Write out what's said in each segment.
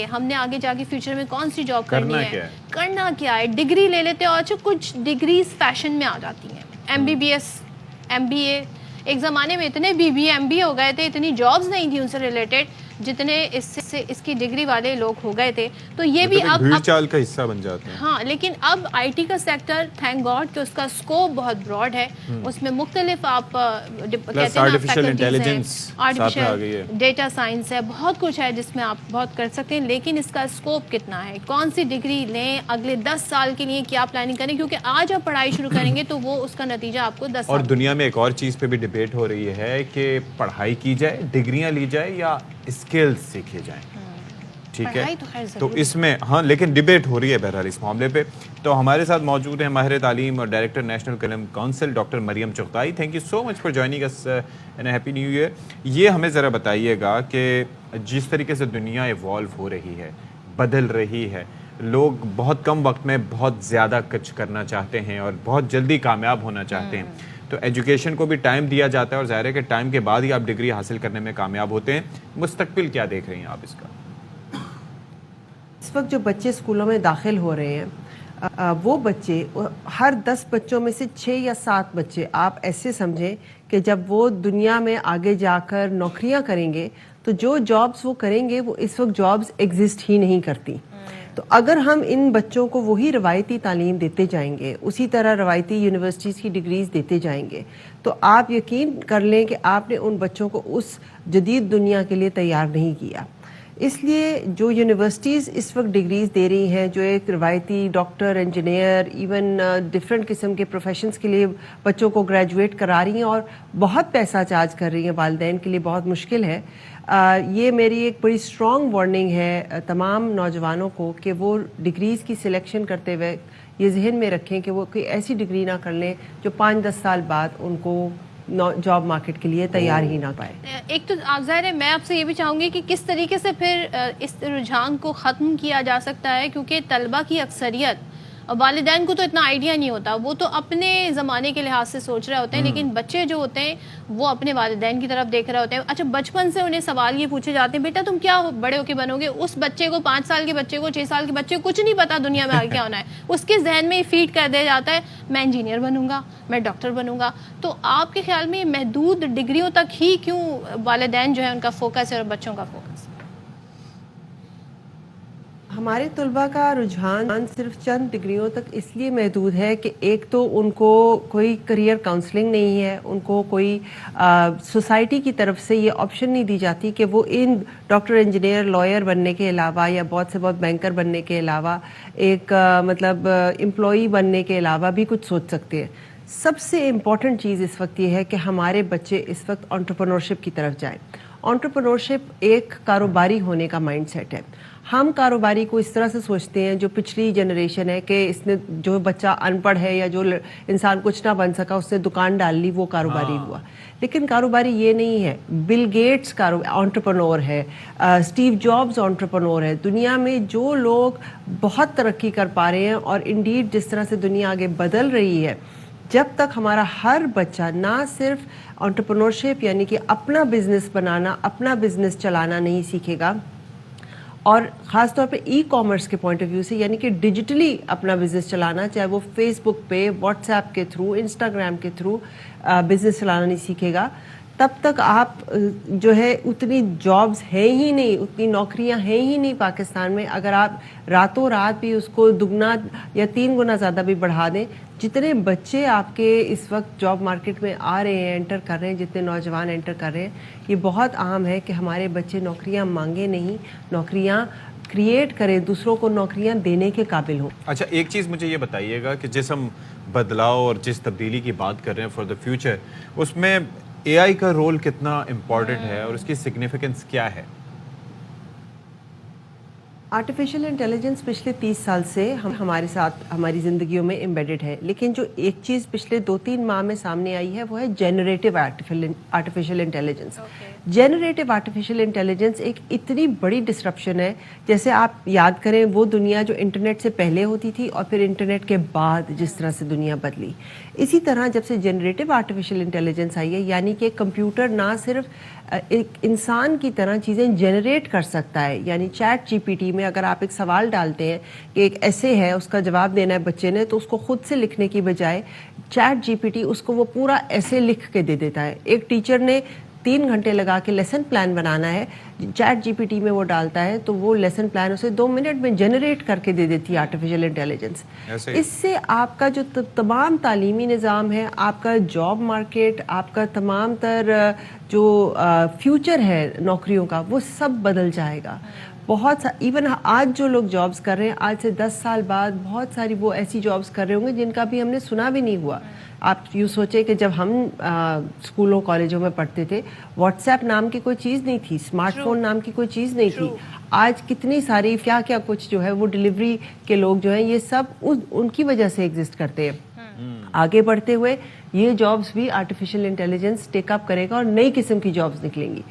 ہم نے آگے جا کے فیوچر میں کون سی جاب کرنی ہے، کرنا کیا ہے. ڈگری لے لیتے ہیں اور اچھا کچھ ڈگریز فیشن میں آ جاتی ہیں. MBBS MBA ایک زمانے میں اتنے BBA MBA ہو گئے تھے، اتنی جابز نہیں تھی ان سے ریلیٹڈ جتنے اس کی ڈگری والے لوگ ہو گئے تھے. تو یہ بھی اب بھیڑ چال کا حصہ بن جاتے ہیں. ہاں لیکن اب IT کا سیکٹر تھینک گاڈ کہ اس کا اسکوپ بہت براڈ ہے. اس میں مختلف آپ کہتے ہیں artificial intelligence, artificial data science ہے، بہت کچھ ہے جس میں آپ بہت کر سکتے ہیں. لیکن اس کا اسکوپ کتنا ہے، کون سی ڈگری لیں، اگلے 10 سال کے لیے کیا پلاننگ کریں، کیونکہ آج آپ پڑھائی شروع کریں گے تو وہ اس کا نتیجہ آپ کو 10 سال. اور دنیا میں ایک اور چیز پہ بھی ڈیبیٹ ہو رہی ہے کہ پڑھائی کی جائے، ڈگریاں لی جائے یا اسکلز سیکھے جائیں. ٹھیک ہے، تو اس میں ہاں لیکن ڈیبیٹ ہو رہی ہے بہرحال اس معاملے پہ. تو ہمارے ساتھ موجود ہیں ماہر تعلیم اور director national Qalam council doctor Maryam Chughtai. Thank you so much for joining us and happy new year. یہ ہمیں ذرا بتائیے گا کہ جس طریقے سے دنیا ایوالو ہو رہی ہے، بدل رہی ہے، لوگ بہت کم وقت میں بہت زیادہ کچھ کرنا چاہتے ہیں اور بہت جلدی کامیاب ہونا چاہتے ہیں. تو ایجوکیشن کو بھی ٹائم دیا جاتا ہے اور ظاہر ہے کہ ٹائم کے بعد ہی آپ ڈگری حاصل کرنے میں کامیاب ہوتے ہیں. مستقبل کیا دیکھ رہے ہیں آپ اس کا؟ اس وقت جو بچے اسکولوں میں داخل ہو رہے ہیں وہ بچے ہر 10 بچوں میں سے 6 یا 7 بچے آپ ایسے سمجھیں کہ جب وہ دنیا میں آگے جا کر نوکریاں کریں گے تو جو جابز وہ کریں گے وہ اس وقت جابز ایگزسٹ ہی نہیں کرتی. تو اگر ہم ان بچوں کو وہی روایتی تعلیم دیتے جائیں گے، اسی طرح روایتی یونیورسٹیز کی ڈگریز دیتے جائیں گے، تو آپ یقین کر لیں کہ آپ نے ان بچوں کو اس جدید دنیا کے لیے تیار نہیں کیا. اس لیے جو یونیورسٹیز اس وقت ڈگریز دے رہی ہیں، جو ایک روایتی ڈاکٹر، انجینئر، ایون ڈفرینٹ قسم کے پروفیشنز کے لیے بچوں کو گریجویٹ کرا رہی ہیں اور بہت پیسہ چارج کر رہی ہیں، والدین کے لیے بہت مشکل ہے. یہ میری ایک بڑی اسٹرانگ وارننگ ہے تمام نوجوانوں کو کہ وہ ڈگریز کی سلیکشن کرتے ہوئے یہ ذہن میں رکھیں کہ وہ کوئی ایسی ڈگری نہ کر لیں جو 5-10 سال بعد ان کو جاب مارکیٹ کے لیے تیار ہی نہ پائے. ایک تو ظاہر ہے میں آپ سے یہ بھی چاہوں گی کہ کس طریقے سے پھر اس رجحان کو ختم کیا جا سکتا ہے، کیونکہ طلبہ کی اکثریت والدین کو تو اتنا آئیڈیا نہیں ہوتا، وہ تو اپنے زمانے کے لحاظ سے سوچ رہے ہوتے ہیں، لیکن بچے جو ہوتے ہیں وہ اپنے والدین کی طرف دیکھ رہے ہوتے ہیں. اچھا بچپن سے انہیں سوال یہ پوچھے جاتے ہیں بیٹا تم کیا بڑے ہو کے بنو گے. اس بچے کو 5 سال کے بچے کو 6 سال کے بچے کو کچھ نہیں پتا دنیا میں آگے کیا ہونا ہے، اس کے ذہن میں فیڈ کر دیا جاتا ہے میں انجینئر بنوں گا، میں ڈاکٹر بنوں گا. تو آپ کے خیال میں محدود ڈگریوں تک ہی کیوں والدین جو ہے ان کا فوکس ہے اور بچوں کا فوکس؟ ہمارے طلباء کا رجحان صرف چند ڈگریوں تک اس لیے محدود ہے کہ ایک تو ان کو کوئی کریئر کاؤنسلنگ نہیں ہے، ان کو کوئی سوسائٹی کی طرف سے یہ آپشن نہیں دی جاتی کہ وہ ان ڈاکٹر، انجینئر، لائر بننے کے علاوہ یا بہت سے بہت بینکر بننے کے علاوہ ایک مطلب امپلائی بننے کے علاوہ بھی کچھ سوچ سکتے ہیں. سب سے امپورٹنٹ چیز اس وقت یہ ہے کہ ہمارے بچے اس وقت انٹرپرنورشپ کی طرف جائیں. انٹرپرنورشپ ایک کاروباری ہونے کا مائنڈ سیٹ ہے. ہم کاروباری کو اس طرح سے سوچتے ہیں جو پچھلی جنریشن ہے کہ اس نے جو بچہ ان پڑھ ہے یا جو انسان کچھ نہ بن سکا اس نے دکان ڈال لی وہ کاروباری ہوا. لیکن کاروباری یہ نہیں ہے. بل گیٹس انٹرپرنور ہے، اسٹیو جابز انٹرپرنور ہے. دنیا میں جو لوگ بہت ترقی کر پا رہے ہیں اور انڈیڈ جس طرح سے دنیا آگے بدل رہی ہے، جب تک ہمارا ہر بچہ نہ صرف انٹرپرنورشپ یعنی کہ اپنا بزنس بنانا، اپنا بزنس چلانا نہیں سیکھے گا، اور خاص طور پہ ای کامرس کے پوائنٹ آف ویو سے یعنی کہ ڈیجیٹلی اپنا بزنس چلانا، چاہے وہ فیس بک پہ، واٹس ایپ کے تھرو، انسٹاگرام کے تھرو بزنس چلانا نہیں سیکھے گا، تب تک آپ جو ہے اتنی جابز ہیں ہی نہیں، اتنی نوکریاں ہیں ہی نہیں پاکستان میں. اگر آپ راتوں رات بھی اس کو دگنا یا 3 گنا زیادہ بھی بڑھا دیں، جتنے بچے آپ کے اس وقت جاب مارکیٹ میں آ رہے ہیں، انٹر کر رہے ہیں، جتنے نوجوان انٹر کر رہے ہیں، یہ بہت عام ہے کہ ہمارے بچے نوکریاں مانگے نہیں، نوکریاں کریٹ کریں، دوسروں کو نوکریاں دینے کے قابل ہوں. اچھا ایک چیز مجھے یہ بتائیے گا کہ جس ہم بدلاؤ اور جس تبدیلی کی بات کر رہے ہیں فار دا فیوچر، اس میں اے آئی کا رول کتنا امپورٹنٹ ہے اور اس کی سگنیفیکنس کیا ہے؟ آرٹیفیشل انٹیلیجنس پچھلے 30 سال سے ہمارے ساتھ ہماری زندگیوں میں امبیڈڈ ہے، لیکن جو ایک چیز پچھلے 2-3 ماہ میں سامنے آئی ہے وہ ہے generative artificial intelligence. Generative artificial intelligence ایک اتنی بڑی ڈسرپشن ہے، جیسے آپ یاد کریں وہ دنیا جو انٹرنیٹ سے پہلے ہوتی تھی اور پھر انٹرنیٹ کے بعد جس طرح سے دنیا بدلی، اسی طرح جب سے جنریٹو آرٹیفیشل انٹیلیجنس آئی ہے، یعنی کہ کمپیوٹر نہ صرف ایک انسان کی طرح چیزیں جنریٹ کر سکتا ہے، یعنی چیٹ جی پی ٹی میں اگر آپ ایک سوال ڈالتے ہیں کہ ایک ایسے ہے، اس کا جواب دینا ہے بچے نے، تو اس کو خود سے لکھنے کی بجائے چیٹ جی پی ٹی اس کو وہ پورا ایسے لکھ کے دے دیتا ہے۔ ایک ٹیچر نے 3 گھنٹے لگا کے لیسن پلان بنانا ہے، چیٹ جی پی ٹی میں وہ ڈالتا ہے تو وہ لیسن پلان اسے 2 منٹ میں جنریٹ کر کے دے دیتی ہے آرٹیفیشل انٹیلیجنس۔ اس سے آپ کا جو تمام تعلیمی نظام ہے، آپ کا جاب مارکیٹ، آپ کا تمام تر جو فیوچر ہے نوکریوں کا، وہ سب بدل جائے گا۔ بہت ایون آج جو لوگ جابس کر رہے ہیں، آج سے 10 سال بعد بہت ساری وہ ایسی جابس کر رہے ہوں گے جن کا بھی ہم نے سنا بھی نہیں ہوا۔ آپ یوں سوچیں کہ جب ہم اسکولوں کالجوں میں پڑھتے تھے، واٹس ایپ نام کی کوئی چیز نہیں تھی، اسمارٹ فون نام کی کوئی چیز نہیں تھی۔ آج کتنی ساری کیا کچھ جو ہے وہ ڈلیوری کے لوگ جو ہیں، یہ سب ان کی وجہ سے ایگزسٹ کرتے ہیں۔ آگے بڑھتے ہوئے یہ جابس بھی آرٹیفیشل انٹیلیجنس ٹیک اپ کرے گا اور نئی قسم کی جابس نکلیں گی۔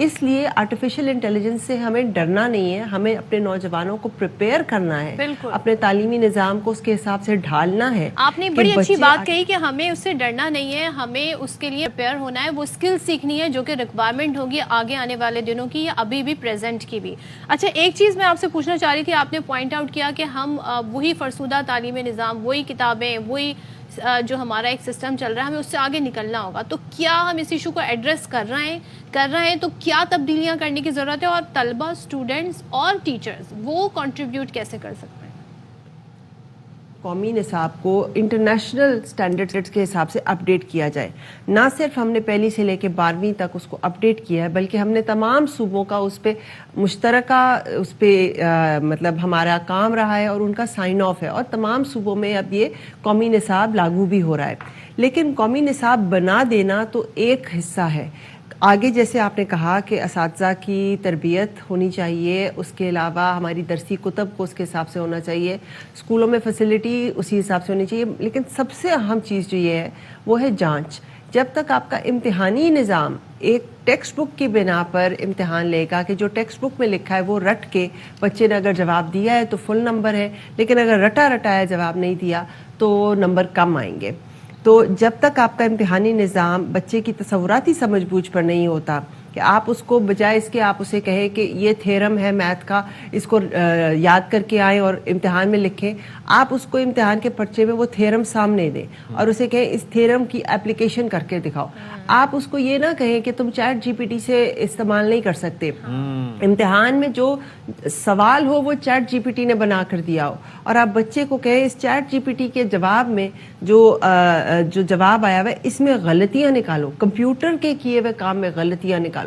اس لیے آرٹیفیشل انٹیلیجنس سے ہمیں ڈرنا نہیں ہے، ہمیں اپنے نوجوانوں کو پریپیئر کرنا ہے، اپنے تعلیمی نظام کو اس کے حساب سے ڈھالنا ہے۔ آپ نے بڑی اچھی بات کہی کہ ہمیں اس سے ڈرنا نہیں ہے، ہمیں اس کے لیے پریپیئر ہونا ہے، وہ اسکل سیکھنی ہے جو کہ ریکوائرمنٹ ہوگی آگے آنے والے دنوں کی یا ابھی بھی پریزنٹ کی بھی۔ اچھا، ایک چیز میں آپ سے پوچھنا چاہ رہی تھی، آپ نے پوائنٹ آؤٹ کیا کہ ہم وہی فرسودہ تعلیمی نظام، وہی کتابیں، وہی جو ہمارا ایک سسٹم چل رہا ہے، ہمیں اس سے آگے نکلنا ہوگا۔ تو کیا ہم اس ایشو کو ایڈریس کر رہے ہیں تو کیا تبدیلیاں کرنے کی ضرورت ہے، اور طلبہ، اسٹوڈنٹس اور ٹیچرز وہ کنٹریبیوٹ کیسے کر سکتے ہیں؟ قومی نصاب کو انٹرنیشنل سٹینڈرڈز کے حساب سے اپڈیٹ کیا جائے۔ نہ صرف ہم نے پہلی سے لے کے 12ویں تک اس کو اپڈیٹ کیا ہے، بلکہ ہم نے تمام صوبوں کا اس پہ مشترکہ مطلب ہمارا کام رہا ہے اور ان کا سائن آف ہے، اور تمام صوبوں میں اب یہ قومی نصاب لاگو بھی ہو رہا ہے۔ لیکن قومی نصاب بنا دینا تو ایک حصہ ہے، آگے جیسے آپ نے کہا کہ اساتذہ کی تربیت ہونی چاہیے، اس کے علاوہ ہماری درسی کتب کو اس کے حساب سے ہونا چاہیے، اسکولوں میں فیسلٹی اسی حساب سے ہونی چاہیے، لیکن سب سے اہم چیز جو یہ ہے وہ ہے جانچ۔ جب تک آپ کا امتحانی نظام ایک ٹیکسٹ بک کی بنا پر امتحان لے گا کہ جو ٹیکسٹ بک میں لکھا ہے وہ رٹ کے بچے نے اگر جواب دیا ہے تو فل نمبر ہے، لیکن اگر رٹایا جواب نہیں دیا تو نمبر کم آئیں گے۔ تو جب تک آپ کا امتحانی نظام بچے کی تصوراتی سمجھ بوجھ پر نہیں ہوتا کہ آپ اس کو بجائے اس کے آپ اسے کہیں کہ یہ تھیرم ہے میتھ کا، اس کو یاد کر کے آئیں اور امتحان میں لکھیں، آپ اس کو امتحان کے پرچے میں وہ تھیرم سامنے دیں اور اسے کہیں اس تھیرم کی اپلیکیشن کر کے دکھاؤ۔ آپ اس کو یہ نہ کہیں کہ تم چیٹ جی پی ٹی سے استعمال نہیں کر سکتے، امتحان میں جو سوال ہو وہ چیٹ جی پی ٹی نے بنا کر دیا ہو، اور آپ بچے کو کہیں اس چیٹ جی پی ٹی کے جواب میں جو جواب آیا ہوا ہے اس میں غلطیاں نکالو، کمپیوٹر کے کیے ہوئے کام میں غلطیاں نکالو۔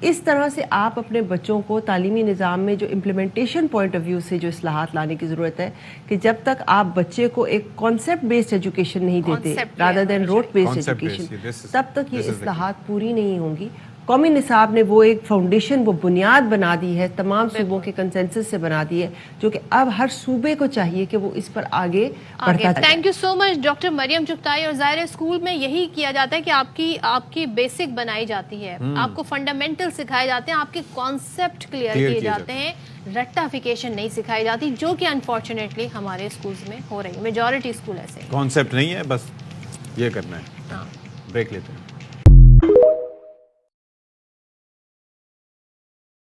اس طرح سے آپ اپنے بچوں کو تعلیمی نظام میں جو امپلیمنٹیشن پوائنٹ آف ویو سے جو اصلاحات لانے کی ضرورت ہے کہ جب تک آپ بچے کو ایک کانسیپٹ بیسڈ ایجوکیشن نہیں دیتے rather than rote based education, تب تک یہ اصلاحات پوری نہیں ہوں گی۔ قومی نصاب نے وہ ایک فاؤنڈیشن، وہ بنیاد بنا دی ہے، تمام صوبوں کے کنسنسس سے بنا دی ہے، جو کہ اب ہر صوبے کو چاہیے کہ وہ اس پر آگے بڑھتا جائے۔ Thank you so much doctor Maryam Chughtai. اور ظاہر اسکول میں یہی کیا جاتا ہے کہ آپ کی بیسک بنائی جاتی ہے، آپ کو فنڈامنٹل سکھائے جاتے ہیں، آپ کے کانسیپٹ کلیئر کیے جاتے ہیں، رٹافیکیشن نہیں سکھائی جاتی، جو کہ انفارچونیٹلی ہمارے اسکولز میں ہو رہی ہے، میجورٹی اسکول ایسے۔ کانسیپٹ نہیں ہے، بس یہ کرنا ہے۔ بریک لیتے ہیں۔